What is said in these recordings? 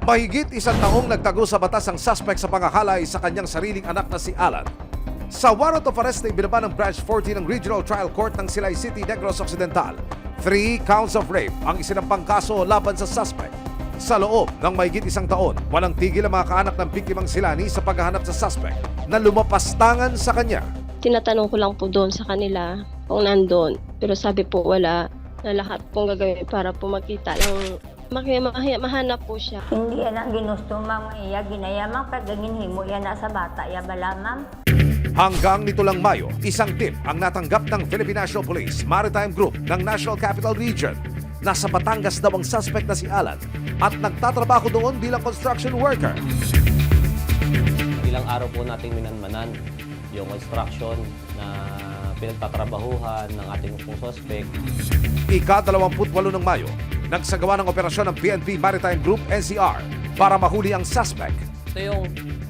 Mahigit isang taong nagtago sa batas ang suspect sa pangahalay sa kanyang sariling anak na si Alan. Sa warrant of arrest na ibinaba ng Branch 14 ng Regional Trial Court ng Silay City, Negros Occidental, 3 counts of rape ang isinampang kaso laban sa suspect. Sa loob ng mahigit isang taon, walang tigil ang mga kaanak ng biktimang silani sa paghahanap sa suspect na lumapastangan sa kanya. Tinatanong ko lang po doon sa kanila kung nandun. Pero sabi po wala, na lahat pong gagawin para po makita lang, mahanap po siya. Hindi yan ang ginusto, ma'am. Iya, ginayamang kagaginhimo yan na sa bata. Ya bala, ma'am. Hanggang nito lang Mayo, isang tip ang natanggap ng Philippine National Police Maritime Group ng National Capital Region. Nasa Batangas daw ang suspect na si Alan at nagtatrabaho doon bilang construction worker. Ilang araw po nating minanmanan yung construction na pinagtatrabahuhan ng ating pong suspect. Ika-28 ng Mayo, nagsagawa ng operasyon ng PNP Maritime Group NCR para mahuli ang suspect. Ito yung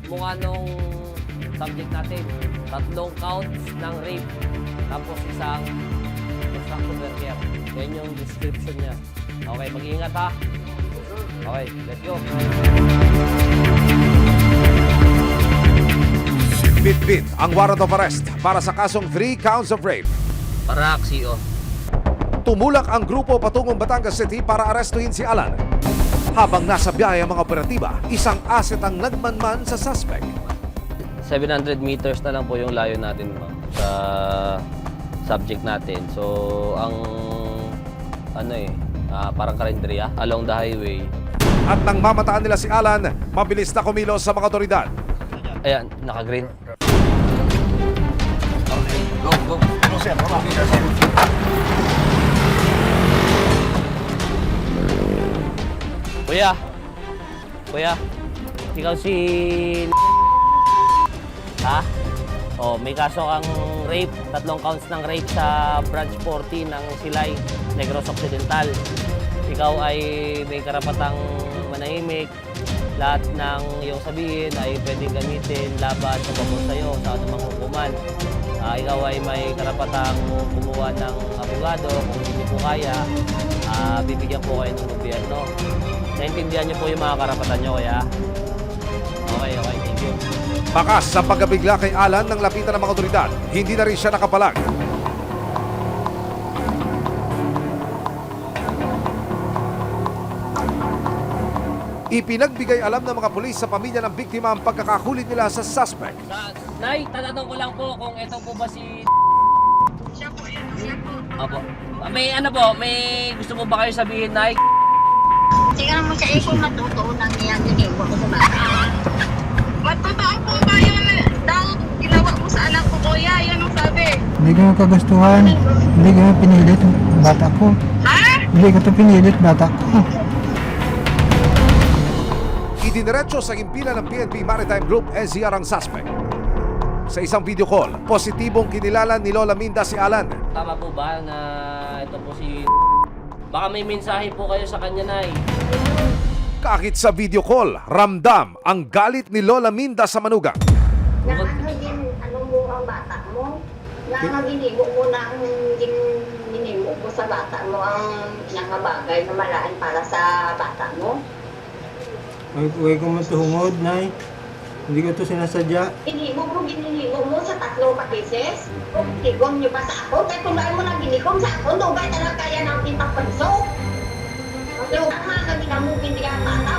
mukha nung subject natin. 3 counts ng rape. Tapos isang construction worker. Yan yung description niya. Okay, mag-iingat ha. Okay, let's go. Bitbit ang warrant of arrest para sa kasong 3 counts of rape. Para CEO. Tumulak ang grupo patungong Batangas City para arestuhin si Alan. Habang nasa biyahe ang mga operatiba, isang asset ang nagmanman sa suspect. 700 meters na lang po yung layo natin, ma'am, sa subject natin. So, ang parang karinderya along the highway. At nang mamataan nila si Alan, mabilis na kumilos sa mga otoridad. Ayan, naka-green. Go, go. Ano, sir? Kuya, ikaw si ha? Oh, may kaso kang rape, 3 counts ng rape sa branch 40 ng Silay, Negros Occidental. Ikaw ay may karapatang manahimik. Lahat ng iyong sabihin ay pwedeng gamitin laban sa pabor sa'yo sa anumang hukuman. Ikaw ay may karapatang kumuha ng abogado. Kung hindi po kaya, bibigyan po kayo ng gobyerno. Naintindihan niyo po yung mga karapatan niyo, kaya? Okay, thank you. Bakas sa pagkabigla kay Alan ng lapitan ng mga otoridad, hindi na rin siya nakapalag. Ipinagbigay alam ng mga pulis sa pamilya ng biktima ang pagkakakulit nila sa suspect. Nay, tatanong ko lang po kung ito po ba si... Siya po yan, siya po. Opo. May gusto mo ba kayo sabihin, Nay? Tingnan mo siya, kung matutuo ng iyang ginimo ko sa bata. Matotoo po ba yun daw ginawa mo sa anak ko, kuya? Yan ang sabi. Hindi ko kagustuhan. Hindi ko pinilit bata ko. Ha? Hindi ko ito pinilit bata ko. Idiniretso sa impila ng PNP Maritime Group NCR ang suspect. Sa isang video call, positibong kinilala ni Lola Minda si Alan. Tama po ba na ito po si... Baka may mensahe po kayo sa kanya, Nay. Kahit sa video call, ramdam ang galit ni Lola Minda sa manugang. Na ano mo ang bata mo? Na ginimo mo na ang ginimo mo sa bata mo ang pinakabagay na malaan para sa bata mo? Huwag ko matuhungod, Nay. Hindi ko ito sinasadya. Ginimo mo sa 3 pakises? Tigom niyo pa sa ako? Kaya kung dahil mo na ginikom sa ako, dugay talaga kaya ng pintang panso. Lugar mga kaginamugin di ang bata.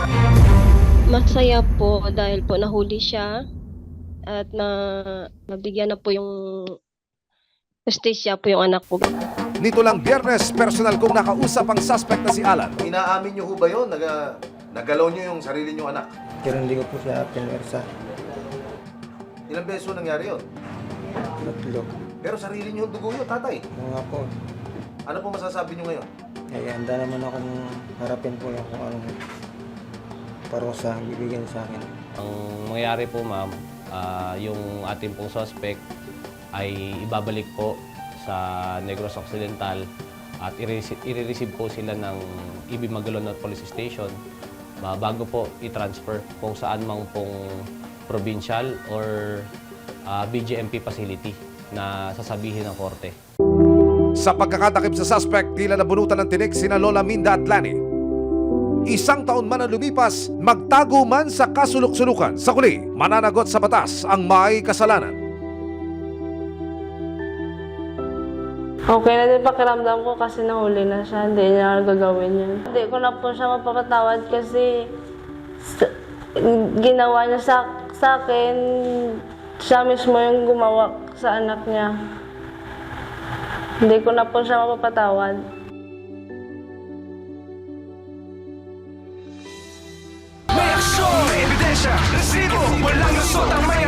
Masaya po dahil po nahuli siya at nabigyan na po yung justisya po yung anak ko. Nito lang Biyernes, personal kong nakausap ang suspect na si Alan. Inaamin niyo ho ba yun? Nagalaw niyo yung sarili niyong anak? Pero hindi ko po siya pinwersa. Ilang beses ho nangyari yun? 3. Pero sarili niyo yung dugo yun, tatay. Yung nga po. Ano po masasabi niyo ngayon? Ay, handa naman akong harapin po yung kung anong parusa bibigyan sa akin. Ang mangyayari po, ma'am, yung ating pong suspect ay ibabalik po sa Negros Occidental at i-receive po sila ng EB Magalona Police Station bago po i-transfer kung saan mang pong provincial or BGMP facility na sasabihin ng korte. Sa pagkakatakip sa suspect, tila nabunutan ng tinik sina Lola Minda at Lani. isang taon man ang lumipas, magtago man sa kasulok-sulukan, sa huli, mananagot sa batas ang may kasalanan. Okay na din pakiramdam ko kasi nahuli na siya, hindi niya gagawin yan. Hindi ko na po siya mapapatawad kasi ginawa niya sa akin, siya mismo yung gumawa sa anak niya. Hindi ko na po siya mapapatawad. May aksyon, ebidensya, resibo, walang lusot ang may